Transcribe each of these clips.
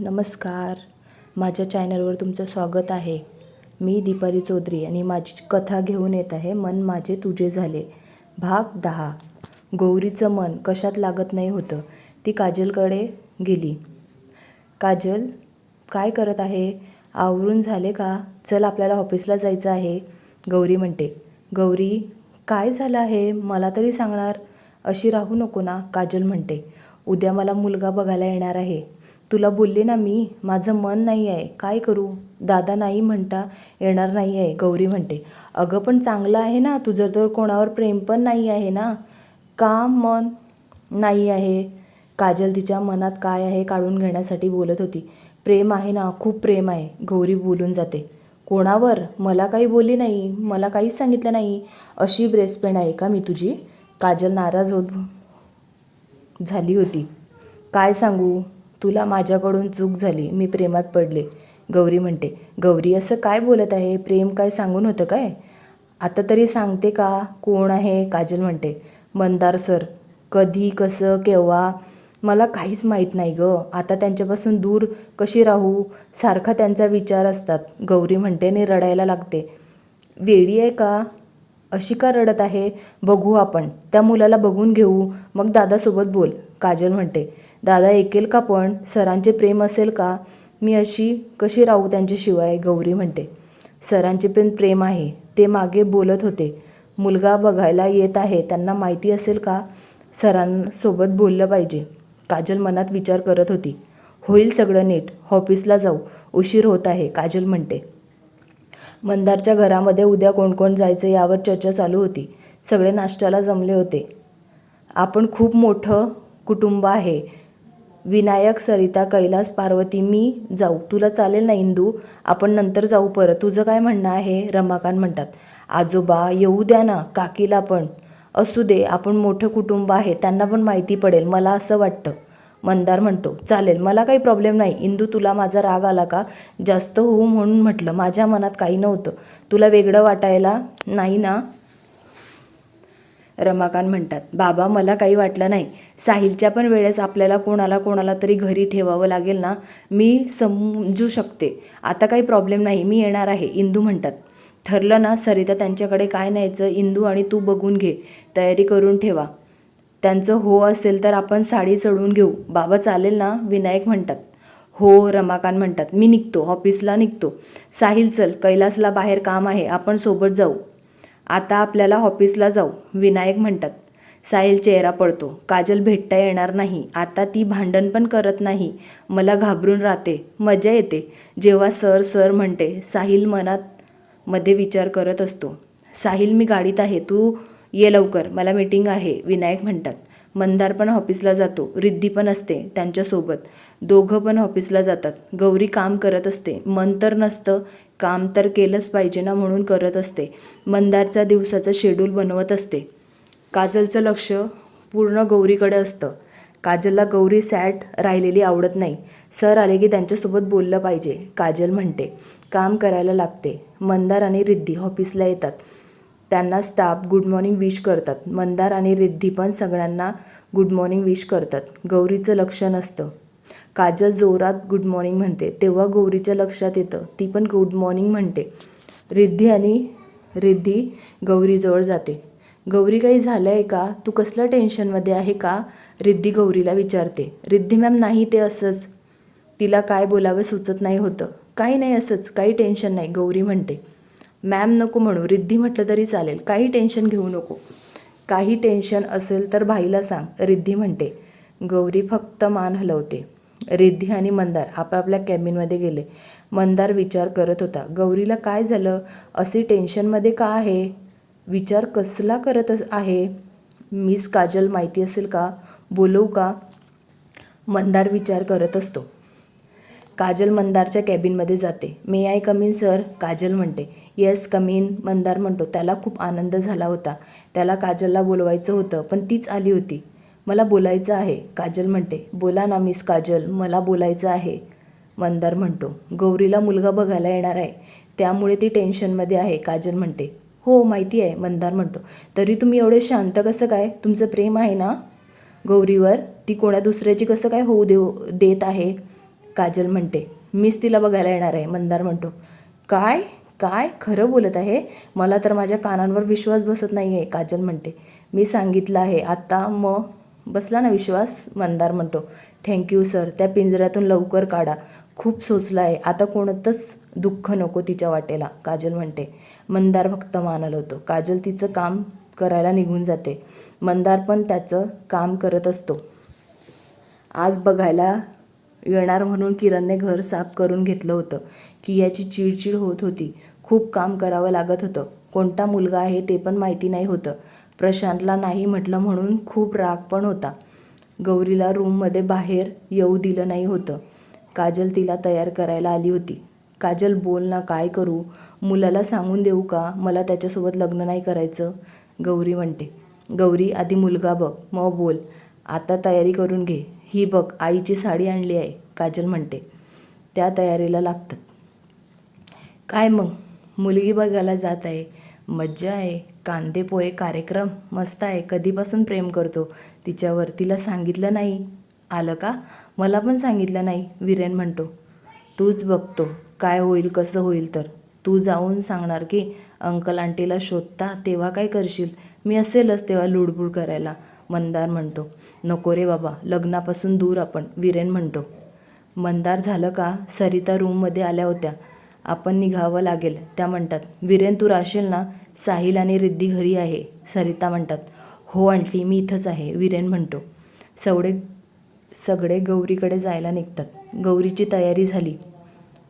नमस्कार. माझ्या चॅनलवर तुमचं स्वागत आहे. मी दीपाली चौधरी आणि माझी कथा घेऊन येत आहे मन माझे तुझे झाले. भाग 10. गौरीचं मन कशात लागत नाही होतं. ती काजलकडे गेली. काजल, काय करत आहे? आवरून झाले का? चल आपल्याला ऑफिसला जायचं आहे, गौरी म्हणते. गौरी, काय झालं आहे मला तरी सांगणार. अशी राहू नको ना, काजल म्हणते. उद्या मला मुलगा बघायला येणार आहे. तुला बोलले ना मी, माझं मन नाही आहे, काय करू? दादा नाही म्हणता येणार नाही आहे, गौरी म्हणते. अगं पण चांगलं आहे ना, तुझं तर कोणावर प्रेम पण नाही आहे ना, का मन नाही आहे? काजल तिच्या मनात काय आहे काढून घेण्यासाठी बोलत होती. प्रेम आहे ना, खूप प्रेम आहे, गौरी बोलून जाते. कोणावर? मला काही बोलली नाही, मला काहीच सांगितलं नाही. अशी बेस्ट फ्रेंड आहे का मी तुझी? काजल नाराज होत झाली होती. काय सांगू तुला, माझ्याकडून चूक झाली, मी प्रेमात पडले, गौरी म्हणते. गौरी असं काय बोलत आहे? प्रेम काय सांगून होतं काय? आता तरी सांगते का कोण आहे? काजल म्हणते. मंदार सर. कधी, कसं, केव्हा, मला काहीच माहीत नाही गं. आता त्यांच्यापासून दूर कशी राहू? सारखा त्यांचा विचार असतात, गौरी म्हणते आणि रडायला लागते. वेडी आहे का? अशी का रडत आहे? बघू आपण, त्या मुलाला बघून घेऊ, मग दादासोबत बोल, काजल म्हणते. दादा ऐकेल का पण? सरांचे प्रेम असेल का? मी अशी कशी राहू त्यांच्याशिवाय, गौरी म्हणते. सरांचे पण प्रेम आहे, ते मागे बोलत होते. मुलगा बघायला येत आहे, त्यांना माहिती असेल का? सरांसोबत बोललं पाहिजे, काजल मनात विचार करत होती. होईल सगळं नीट, ऑफिसला जाऊ, उशीर होत आहे, काजल म्हणते. मंदारच्या घरामध्ये उद्या कोण कोण जायचं यावर चर्चा चालू होती. सगळे नाश्त्याला जमले होते. आपण खूप मोठं कुटुंब आहे. विनायक, सरिता, कैलास, पार्वती, मी जाऊ, तुला चालेल ना इंदू? आपण नंतर जाऊ परत, तुझं काय म्हणणं आहे? रमाकांत म्हणतात. आजोबा येऊ द्या ना, काकीला पण. असू दे, आपण मोठं कुटुंब आहे, त्यांना पण माहिती पडेल, मला असं वाटतं, मंदार म्हणतो. चालेल, मला काही प्रॉब्लेम नाही. इंदू, तुला माझा राग आला का? जास्त होऊ म्हणून म्हटलं, माझ्या मनात काही नव्हतं, तुला वेगळं वाटायला नाही ना? रमाकांत म्हणतात. बाबा, मला काही वाटलं नाही. साहिलच्या पण वेळेस आपल्याला कोणाला तरी घरी ठेवावं लागेल ना, मी समजू शकते. आता काही प्रॉब्लेम नाही, मी येणार आहे, इंदू म्हणतात. ठरलं ना, सरिता त्यांच्याकडे काय न्यायचं इंदू आणि तू बघून घे, तयारी करून ठेवा. त्यांचं हो असेल तर आपण साडी चढवून घेऊ. बाबा चालेल ना, विनायक म्हणतात. हो, रमाकांत म्हणतात. मी निघतो, ऑफिसला निघतो. साहिल चल, कैलासला बाहेर काम आहे, आपण सोबत जाऊ. आता आपल्याला ऑफिसला जाऊ, विनायक म्हणतात. साहिल चेहरा पडतो. काजल भेटता येणार नाही, आता ती भांडण पण करत नाही, मला घाबरून राहते, मजा येते जेव्हा सर सर म्हणते. साहिल मनात मध्ये विचार करत असतो. साहिल, मी गाडीत आहे, तू ये लवकर, मला मीटिंग आहे, विनायक म्हणतात. मंदार पण ऑफिसला जातो, रिद्धी पण असते त्यांच्यासोबत, दोघं पण ऑफिसला जातात. गौरी काम करत असते, मन तर नसतं, काम तर केलंच पाहिजे ना म्हणून करत असते. मंदारचा दिवसाचं शेड्यूल बनवत असते. काजलचं लक्ष पूर्ण गौरीकडे असतं. काजलला गौरी सॅड राहिलेली आवडत नाही. सर आले की त्यांच्यासोबत बोललं पाहिजे, काजल म्हणते. काम करायला लागते. मंदार आणि रिद्धी ऑफिसला येतात. त्यांना स्टाफ गुड मॉर्निंग विश करतात. मंदार आणि रिद्धी पण सगळ्यांना गुड मॉर्निंग विश करतात. गौरीचं लक्ष नसतं. काजल जोरात गुड मॉर्निंग म्हणते, तेव्हा गौरीच्या लक्षात येतं, ती पण गुड मॉर्निंग म्हणते. रिद्धी गौरीजवळ जाते. गौरी, काही झालं आहे का? तू कसलं टेन्शनमध्ये आहे का? रिद्धी गौरीला विचारते. रिद्धी मॅम, नाही, ते असंच. तिला काय बोलावं सुचत नाही होतं. काही नाही, असंच, काही टेन्शन नाही, गौरी म्हणते. मॅम नको म्हणू, रिद्धी म्हटलं तरी चालेल, काही टेन्शन घेऊ नको. काही टेन्शन असेल तर भाईला सांग, रिद्धी म्हणते. गौरी फक्त मान हलवते. रिद्धी आणि मंदार आपापल्या कॅबिनमध्ये गेले. मंदार विचार करत होता. गौरीला काय झालं? अशी टेन्शनमध्ये का आहे? विचार कसला करत आहे? मिस काजल माहिती असेल का? बोलवू का? मंदार विचार करत असतो. काजल मंदारच्या कॅबिनमध्ये जाते. May I come in sir, Kajal म्हणते. येस कम इन, मंदार म्हणतो. त्याला खूप आनंद झाला होता. त्याला काजलला बोलवायचं होतं, पण तीच आली होती. मला बोलायचं आहे, काजल म्हणते. बोला ना मिस काजल, मला बोलायचं आहे, मंदार म्हणतो. गौरीला मुलगा बघायला येणार आहे, त्यामुळे ती टेन्शनमध्ये आहे, काजल म्हणते. हो माहिती आहे, मंदार म्हणतो. तरी तुम्ही एवढे शांत कसं काय? तुमचं प्रेम आहे ना गौरीवर? ती कोणा दुसऱ्याची कसं काय होऊ देत आहे? काजल म्हणते. मीच तिला बघायला येणार आहे. मंदार म्हणतो. काय काय खरं बोलत आहे? मला तर माझ्या कानांवर विश्वास बसत नाही आहे. काजल म्हणते. मी सांगितलं आहे आता, मग बसला ना विश्वास? मंदार म्हणतो. Thank you sir. त्या पिंजऱ्यातून लवकर काढा. खूप सोचलं आहे. आता कोणतंच दुःख नको तिच्या वाटेला. काजल म्हणते. मंदार फक्त मान हलवतो. काजल तिचं काम करायला निघून जाते. मंदार पण त्याचं काम करत असतो. आज बघायला येणार म्हणून किरणने घर साफ करून घेतलं होतं. कियाची चिडचिड होत होती. खूप काम करावं लागत होतं. कोणता मुलगा आहे ते पण माहिती नाही होतं. प्रशांतला नाही म्हटलं म्हणून खूप राग पण होता. गौरीला रूममध्ये बाहेर येऊ दिलं नाही होतं. काजल तिला तयार करायला आली होती. काजल बोल ना, काय करू? मुलाला सांगून देऊ का मला त्याच्यासोबत लग्न नाही करायचं? गौरी म्हणते. गौरी आधी मुलगा बघ, मग बोल. आता तयारी करून घे. ही बघ आईची साडी आणली आहे. काजल म्हणते. त्या तयारीला लागतात. काय मग? मुलगी बघायला जात आहे. मज्जा आहे. कांदे पोहे कार्यक्रम मस्त आहे. कधीपासून प्रेम करतो तिच्यावर. तिला सांगितलं नाही आलं का? मला पण सांगितलं नाही. वीरेन म्हणतो. तूच बघतो काय होईल कसं होईल तर. तू जाऊन सांगणार की अंकल आंटीला शोधता तेव्हा काय करशील? मी असेलच तेव्हा लुडबुड करायला. मंदार म्हणतो. नको रे बाबा, लग्नापासून दूर आपण. वीरेन म्हणतो. मंदार झालं का? सरिता रूममध्ये आल्या होत्या. आपण निघावं लागेल त्या म्हणतात. वीरेन तू राहशील ना? साहिल आणि रिद्धी घरी आहे. सरिता म्हणतात. हो आंटी मी इथंच आहे. वीरेन म्हणतो. सगळे गौरीकडे जायला निघतात. गौरीची तयारी झाली.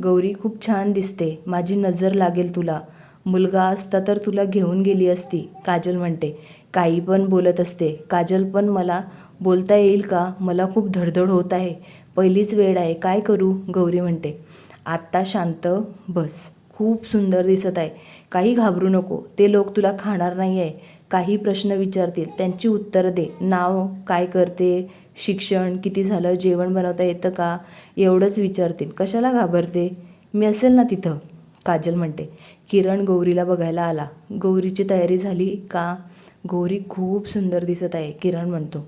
गौरी खूप छान दिसते. माझी नजर लागेल तुला. मुलगा असता तर तुला घेऊन गेली असती. काजल म्हणते. काही पण बोलत असते. काजल पण मला बोलता येईल का? मला खूप धडधड होत आहे. पहिलीच वेळ आहे. काय करू? गौरी म्हणते. आत्ता शांत बस. खूप सुंदर दिसत आहे. काही घाबरू नको. ते लोक तुला खाणार नाही आहे. काही प्रश्न विचारतील, त्यांची उत्तरं दे. नाव काय करते, शिक्षण किती झालं, जेवण बनवता येतं का, एवढंच विचारतील. कशाला घाबरते? मी असेल ना तिथं. काजल म्हणते. किरण गौरीला बघायला आला. गौरीची तयारी झाली का? गौरी खूप सुंदर दिसत आहे. किरण म्हणतो.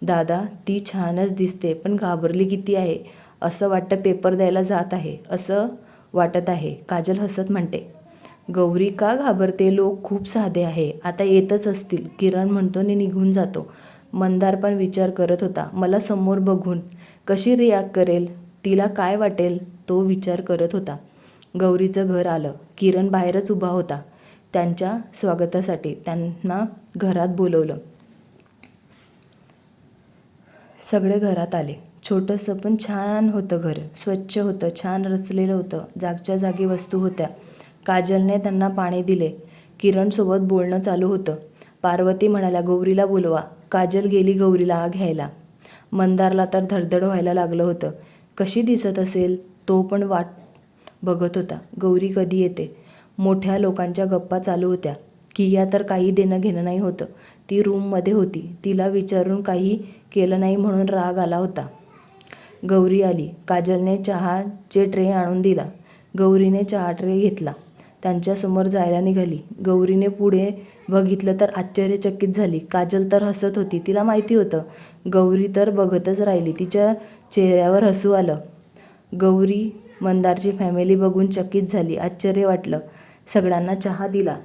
दादा ती छानच दिसते पण घाबरली किती आहे. असं वाटतं पेपर द्यायला जात आहे असं वाटत आहे. काजल हसत म्हणते. गौरी का घाबरते? लोक खूप साधे आहे. आता येतच असतील. किरण म्हणतो आणि निघून जातो. मंदार पण विचार करत होता. मला समोर बघून कशी रिॲक्ट करेल? तिला काय वाटेल? तो विचार करत होता. गौरीचं घर आलं. किरण बाहेरच उभा होता. त्यांच्या स्वागतासाठी त्यांना घरात बोलवलं. सगळे घरात आले. छोटंसं पण छान होतं घर. स्वच्छ होतं, छान रचलेलं होतं. जागच्या जागी वस्तू होत्या. काजलने त्यांना पाणी दिले. किरणसोबत बोलणं चालू होतं. पार्वती म्हणाल्या गौरीला बोलवा. काजल गेली गौरीला घ्यायला. मंदारला तर धडधड व्हायला लागलं होतं. कशी दिसत असेल? तो पण वाट बघत होता. गौरी कधी येते? मोठ्या लोकांच्या गप्पा चालू होत्या. किया तर काही देणं घेणं नाही होतं. ती रूममध्ये होती. तिला विचारून काही केलं नाही म्हणून राग आला होता. गौरी आली. काजलने चहाचे ट्रे आणून दिला. गौरीने चहा ट्रे घेतला. त्यांच्यासमोर जायला निघाली. गौरीने पुढे बघितलं तर आश्चर्यचकित झाली. काजल तर हसत होती. तिला माहिती होतं. गौरी तर बघतच राहिली. तिच्या चेहऱ्यावर हसू आलं. गौरी मंदारची फॅमिली बघून चकित झाली. आश्चर्य वाटलं. सगळ्यांना चहा दिला.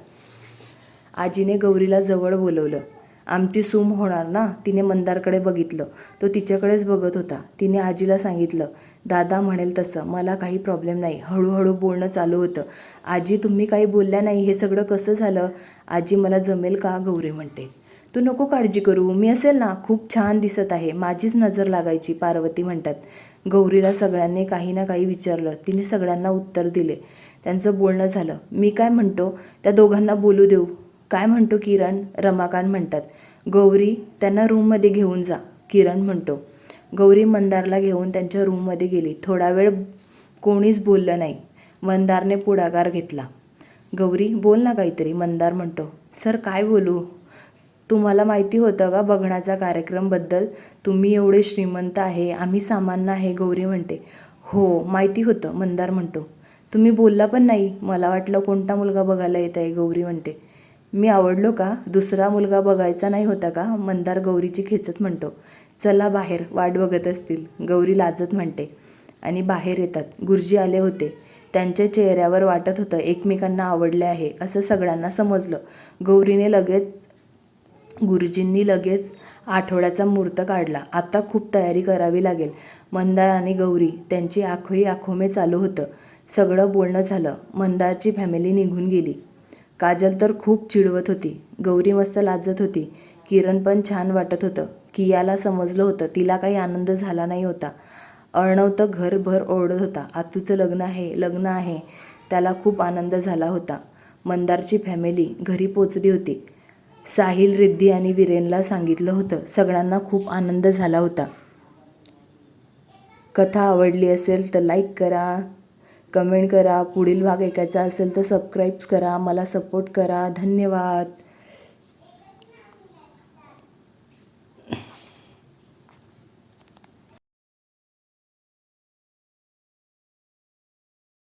आजीने गौरीला जवळ बोलवलं. आमची सूम होणार ना? तिने मंदारकडे बघितलं. तो तिच्याकडेच बघत होता. तिने आजीला सांगितलं. दादा म्हणेल तसं. मला काही प्रॉब्लेम नाही. हळूहळू बोलणं चालू होतं. आजी तुम्ही काही बोलल्या नाही. हे सगळं कसं झालं? आजी मला जमेल का? गौरी म्हणते. तू नको काळजी करू. मी असेल ना? खूप छान दिसत आहे. माझीच नजर लागायची. पार्वती म्हणतात. गौरीला सगळ्यांनी काही ना काही विचारलं. तिने सगळ्यांना उत्तर दिले. त्यांचं बोलणं झालं. मी काय म्हणतो त्या दोघांना बोलू देऊ. काय म्हणतो किरण? रमाकांत म्हणतात. गौरी त्यांना रूममध्ये घेऊन जा. किरण म्हणतो. गौरी मंदारला घेऊन त्यांच्या रूममध्ये गेली. थोडा वेळ कोणीच बोललं नाही. मंदारने पुढाकार घेतला. गौरी बोल ना काहीतरी. मंदार म्हणतो. सर काय बोलू? तुम्हाला माहिती होतं का बघण्याचा कार्यक्रमबद्दल? तुम्ही एवढे श्रीमंत आहे, आम्ही सामान्य आहे. गौरी म्हणते. हो माहिती होतं. मंदार म्हणतो. तुम्ही बोलला पण नाही. मला वाटलं कोणता मुलगा बघायला येत आहे. गौरी म्हणते. मी आवडलो का? दुसरा मुलगा बघायचा नाही होता का? मंदार गौरीची खेचत म्हणतो. चला बाहेर, वाट बघत असतील. गौरी लाजत म्हणते. आणि बाहेर येतात. गुरुजी आले होते. त्यांच्या चेहऱ्यावर वाटत होतं एकमेकांना आवडले आहे असं सगळ्यांना समजलं. गुरुजींनी लगेच आठवड्याचा मुहूर्त काढला. आता खूप तयारी करावी लागेल. मंदार आणि गौरी त्यांची आंखोही आंखों में चालू होतं. सगळं बोलणं झालं. मंदारची फॅमिली निघून गेली. काजल तर खूप चिडवत होती. गौरी मस्त लाजत होती. किरण पण छान वाटत होतं. कियाला समजलं होतं तिला काही आनंद झाला नाही होता. अर्णव तर घरभर ओरडत होता, आतूचं लग्न आहे. त्याला खूप आनंद झाला होता. मंदारची फॅमिली घरी पोचली होती. साहिल, रिद्धी आणि विरेनला सांगितलं होतं. सगळ्यांना खूप आनंद झाला होता. कथा आवडली असेल तर लाईक करा, कमेंट करा. पुढील भाग ऐकायचा असेल तर सबस्क्राईब करा. मला सपोर्ट करा. धन्यवाद.